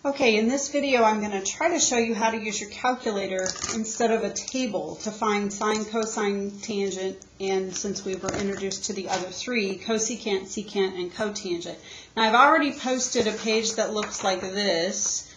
Okay, in this video I'm going to try to show you how to use your calculator instead of a table to find sine, cosine, tangent, and since we were introduced to the other three, cosecant, secant, and cotangent. Now I've already posted a page that looks like this.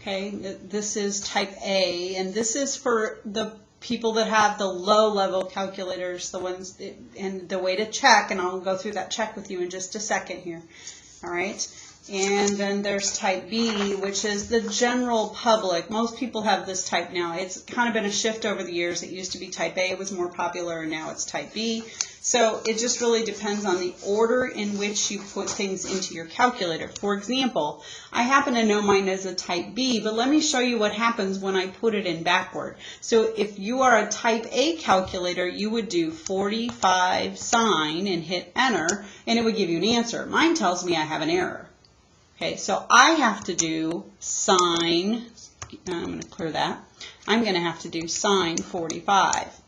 Okay, this is type A, and this is for the people that have the low-level calculators, the ones, and the way to check, and I'll go through that check with you in just a second here. All right. And then there's type B, which is the general public. Most people have this type now. It's kind of been a shift over the years. It used to be type A, it was more popular, and now it's type B. So it just really depends on the order in which you put things into your calculator. For example, I happen to know mine as a type B, but let me show you what happens when I put it in backward. So if you are a type A calculator, you would do 45 sine and hit enter, and it would give you an answer. Mine tells me I have an error. Okay, so I have to do sine, I'm going to clear that, I'm going to have to do sine 45.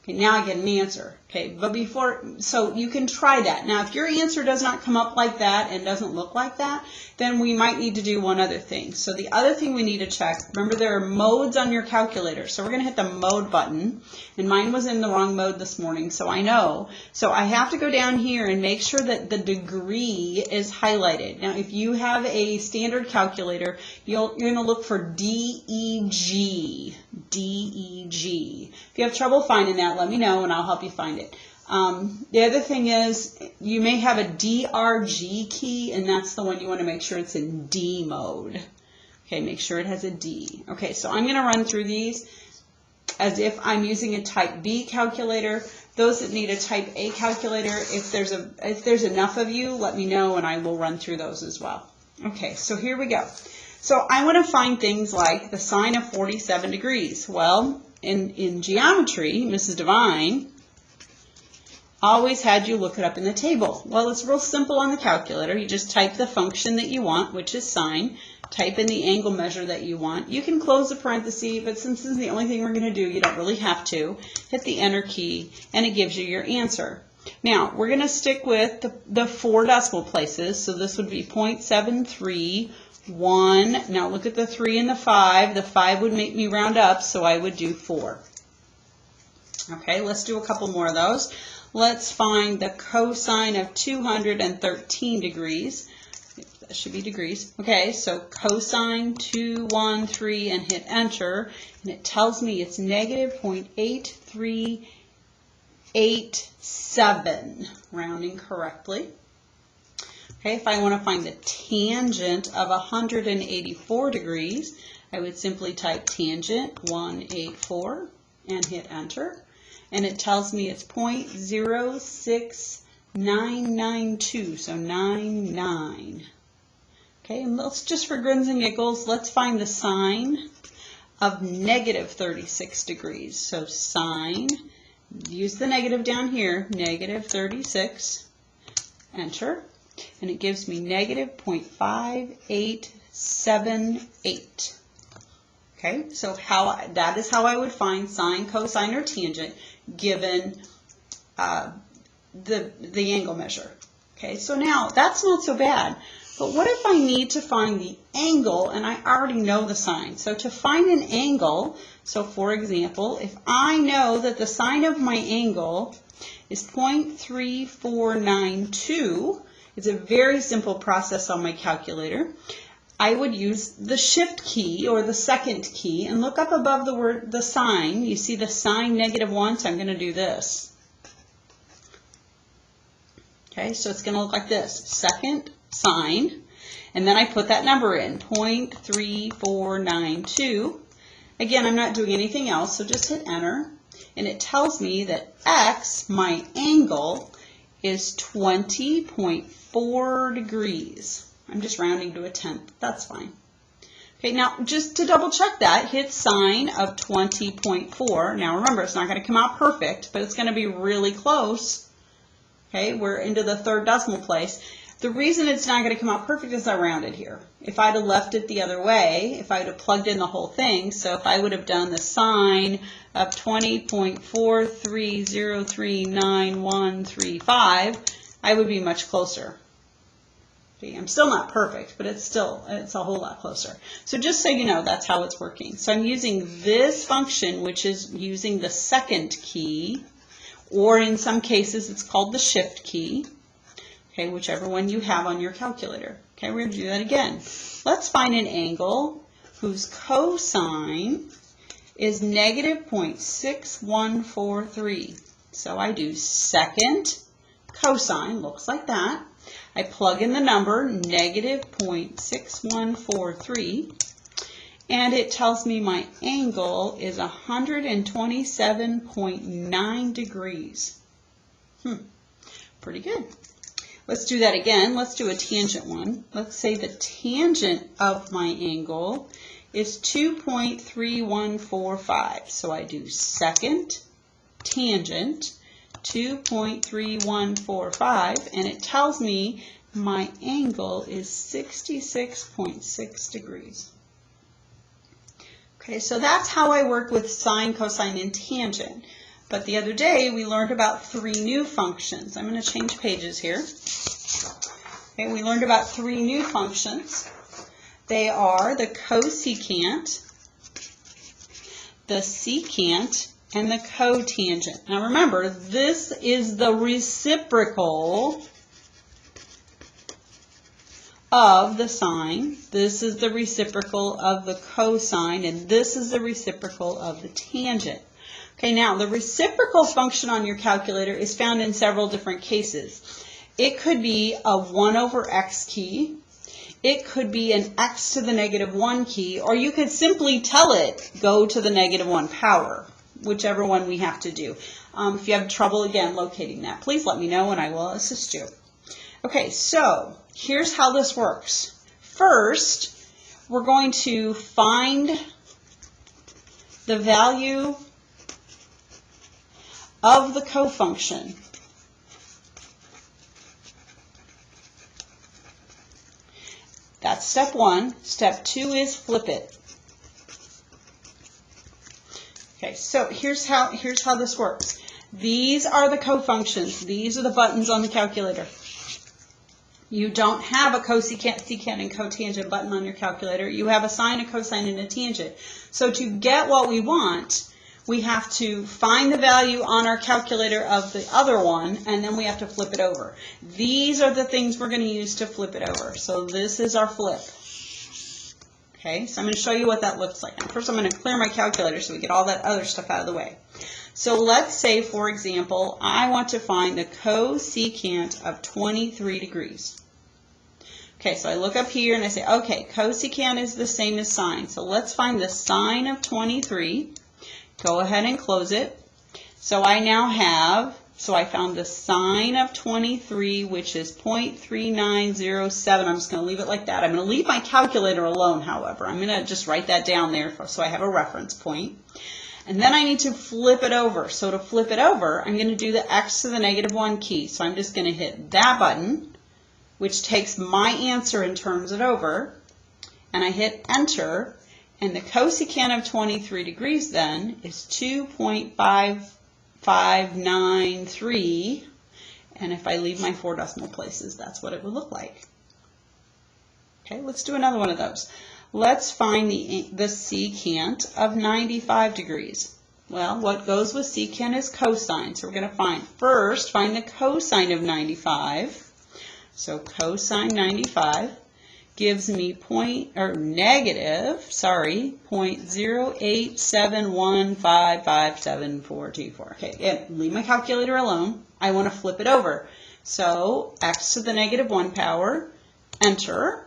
Okay, now I get an answer. Okay, but before, so you can try that. Now, if your answer does not come up like that and doesn't look like that, then we might need to do one other thing. So the other thing we need to check, remember there are modes on your calculator. So we're going to hit the mode button, and mine was in the wrong mode this morning, so I know. So I have to go down here and make sure that the degree is highlighted. Now, if you have a standard calculator, you're going to look for DEG. DEG. If you have trouble finding that, let me know and I'll help you find it. The other thing is you may have a DRG key, and that's the one you want to make sure it's in D mode. Okay, make sure it has a D. Okay, so I'm going to run through these as if I'm using a type B calculator. Those that need a type A calculator, if there's enough of you, let me know and I will run through those as well. Okay, so here we go. So I want to find things like the sine of 47 degrees. Well, in geometry, Mrs. Devine always had you look it up in the table. Well, it's real simple on the calculator. You just type the function that you want, which is sine, type in the angle measure that you want. You can close the parenthesis, but since this is the only thing we're going to do, you don't really have to. Hit the enter key, and it gives you your answer. Now, we're going to stick with the 4 decimal places, so this would be 0.731. Now look at the 3 and the 5. The 5 would make me round up, so I would do 4. Okay, let's do a couple more of those. Let's find the cosine of 213 degrees. That should be degrees. Okay, so cosine 213 and hit enter, and it tells me it's negative 0.8387, rounding correctly. Okay, if I want to find the tangent of 184 degrees, I would simply type tangent 184 and hit enter. And it tells me it's 0.06992, so 99. Okay, and let's just for grins and giggles, let's find the sine of negative 36 degrees. So sine, use the negative down here, negative 36, enter. And it gives me negative 0.5878. Okay, so that is how I would find sine, cosine, or tangent given the angle measure. Okay, so now that's not so bad. But what if I need to find the angle and I already know the sine? So to find an angle, so for example, if I know that the sine of my angle is 0.3492, it's a very simple process on my calculator. I would use the shift key or the second key and look up above the word the sign. You see the sign -1, so I'm going to do this. Okay, so it's going to look like this, second sign, and then I put that number in, 0.3492. Again, I'm not doing anything else, so just hit enter, and it tells me that X, my angle, is 20.4 degrees. I'm just rounding to a tenth. That's fine. Okay, now just to double check that, hit sine of 20.4. Now remember, it's not going to come out perfect, but it's going to be really close. Okay, we're into the 3rd decimal place. The reason it's not going to come out perfect is I rounded here. If I'd have left it the other way, if I'd have plugged in the whole thing, so if I would have done the sine of 20.43039135, I would be much closer. See, I'm still not perfect, but it's a whole lot closer. So just so you know, that's how it's working. So I'm using this function, which is using the second key, or in some cases it's called the shift key, okay, whichever one you have on your calculator. Okay, we're going to do that again. Let's find an angle whose cosine is negative 0.6143. So I do second cosine, looks like that. I plug in the number, negative 0.6143, and it tells me my angle is 127.9 degrees. Pretty good. Let's do that again. Let's do a tangent one. Let's say the tangent of my angle is 2.3145. So I do second tangent 2.3145, and it tells me my angle is 66.6 degrees. Okay, so that's how I work with sine, cosine, and tangent. But the other day we learned about 3 new functions. I'm going to change pages here. Okay, we learned about 3 new functions. They are the cosecant, the secant, and the cotangent. Now remember, this is the reciprocal of the sine, this is the reciprocal of the cosine, and this is the reciprocal of the tangent. Okay, now the reciprocal function on your calculator is found in several different cases. It could be a 1 over x key, it could be an x to the negative 1 key, or you could simply tell it, go to the negative 1 power. Whichever one we have to do. If you have trouble, again, locating that, please let me know and I will assist you. Okay, so here's how this works. First, we're going to find the value of the cofunction. That's step 1. Step 2 is flip it. Okay, so here's how this works. These are the cofunctions. These are the buttons on the calculator. You don't have a cosecant, secant, and cotangent button on your calculator. You have a sine, a cosine, and a tangent. So to get what we want, we have to find the value on our calculator of the other one, and then we have to flip it over. These are the things we're going to use to flip it over. So this is our flip. Okay, so I'm going to show you what that looks like. Now, first I'm going to clear my calculator so we get all that other stuff out of the way. So let's say, for example, I want to find the cosecant of 23 degrees. Okay, so I look up here and I say, okay, cosecant is the same as sine. So let's find the sine of 23. Go ahead and close it. So I now have, so I found the sine of 23, which is 0.3907. I'm just going to leave it like that. I'm going to leave my calculator alone, however. I'm going to just write that down there so I have a reference point. And then I need to flip it over. So to flip it over, I'm going to do the x to the negative 1 key. So I'm just going to hit that button, which takes my answer and turns it over. And I hit enter. And the cosecant of 23 degrees then is 2.5593. And if I leave my 4 decimal places, that's what it would look like. Okay, let's do another one of those. Let's find the secant of 95 degrees. Well, what goes with secant is cosine. So we're going to find the cosine of 95. So cosine 95 gives me negative 0.0871557424. Okay, again, leave my calculator alone. I want to flip it over. So x to the negative 1 power, enter,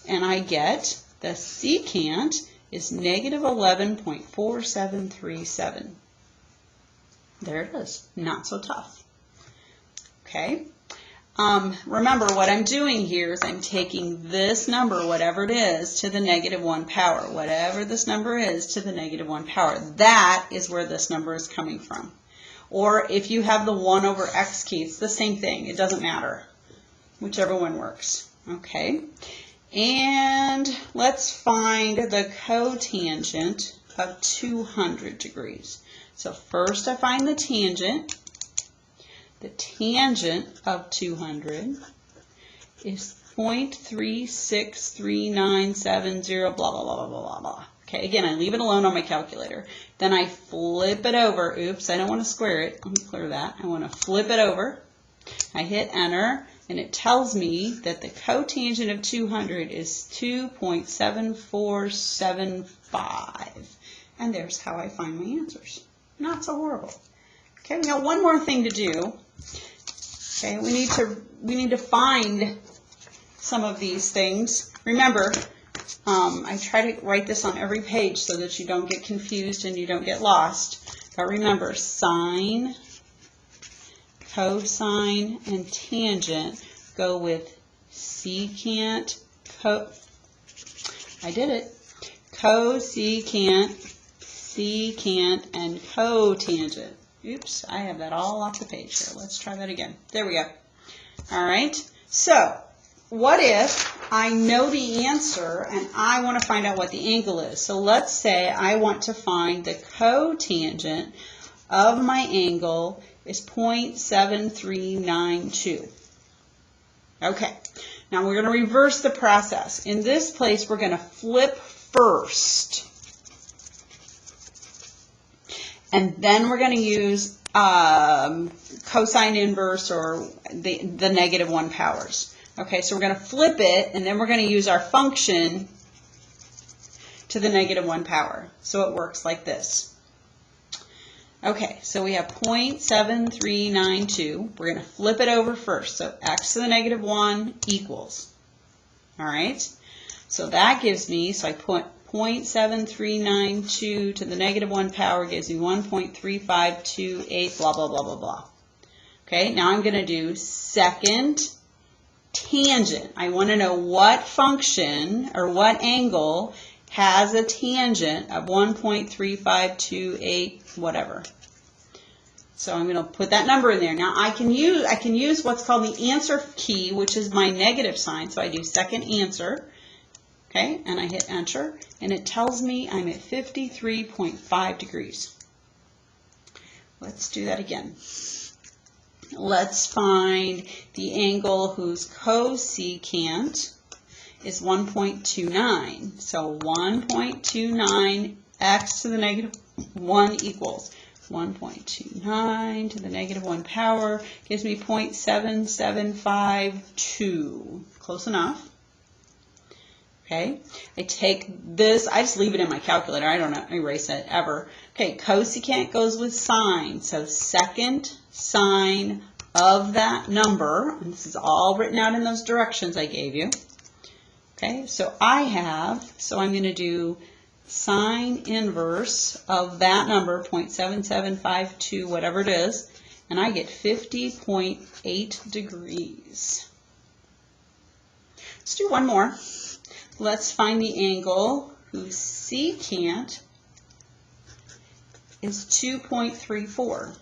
and I get the secant is negative 11.4737. There it is. Not so tough. Okay. Remember, what I'm doing here is I'm taking this number, whatever it is, to the negative 1 power. Whatever this number is to the negative 1 power. That is where this number is coming from. Or if you have the 1 over x key, it's the same thing. It doesn't matter. Whichever one works. Okay. And let's find the cotangent of 200 degrees. So first I find the tangent of 200, is 0.363970, blah, blah, blah, blah, blah, blah. Okay, again, I leave it alone on my calculator. Then I flip it over. Oops, I don't want to square it. Let me clear that. I want to flip it over. I hit enter, and it tells me that the cotangent of 200 is 2.7475. And there's how I find my answers. Not so horrible. Okay, we got one more thing to do. Okay, we need to find some of these things. Remember, I try to write this on every page so that you don't get confused and you don't get lost. But remember, sine, cosine, and tangent go with secant, I did it, cosecant, secant, and cotangent. Oops, I have that all off the page here. Let's try that again. There we go. All right, so what if I know the answer and I want to find out what the angle is? So let's say I want to find the cotangent of my angle is 0.7392. Okay, now we're going to reverse the process. In this place, we're going to flip first. And then we're going to use cosine inverse or the -1 powers. Okay, so we're going to flip it, and then we're going to use our function to the -1 power. So it works like this. Okay, so we have 0.7392. We're going to flip it over first. So x to the -1 equals. All right, so that gives me, so I put 0.7392 to the -1 power gives me 1.3528, blah, blah, blah, blah, blah. Okay, now I'm going to do second tangent. I want to know what function or what angle has a tangent of 1.3528 whatever. So I'm going to put that number in there. Now I can use what's called the answer key, which is my negative sign. So I do second answer. Okay, and I hit enter, and it tells me I'm at 53.5 degrees. Let's do that again. Let's find the angle whose cosecant is 1.29. So 1.29 x to the -1 equals 1.29 to the -1 power gives me 0.7752. Close enough. Okay, I take this, I just leave it in my calculator, I don't erase it ever. Okay, cosecant goes with sine, so second sine of that number, and this is all written out in those directions I gave you. Okay, so I'm going to do sine inverse of that number, 0.7752, whatever it is, and I get 50.8 degrees. Let's do one more. Let's find the angle whose secant is 2.34.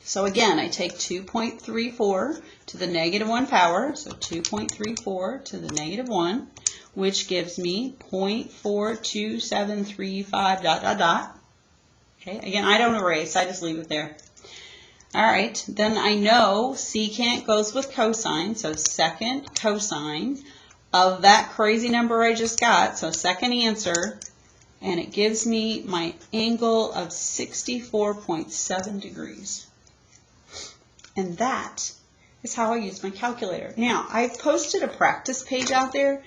So again, I take 2.34 to the -1 power, so 2.34 to the -1, which gives me 0.42735 dot, dot, dot. Okay, again, I don't erase, I just leave it there. All right, then I know secant goes with cosine, so second cosine of that crazy number I just got, so second answer, and it gives me my angle of 64.7 degrees. And that is how I use my calculator. Now, I've posted a practice page out there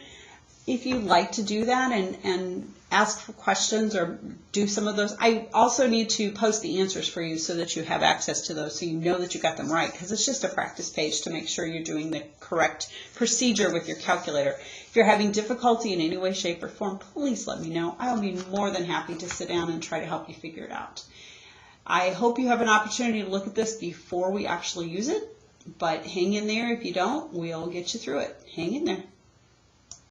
if you'd like to do that and ask for questions or do some of those. I also need to post the answers for you so that you have access to those so you know that you got them right, because it's just a practice page to make sure you're doing the correct procedure with your calculator. If you're having difficulty in any way, shape, or form, please let me know. I'll be more than happy to sit down and try to help you figure it out. I hope you have an opportunity to look at this before we actually use it, but hang in there. If you don't, we'll get you through it. Hang in there.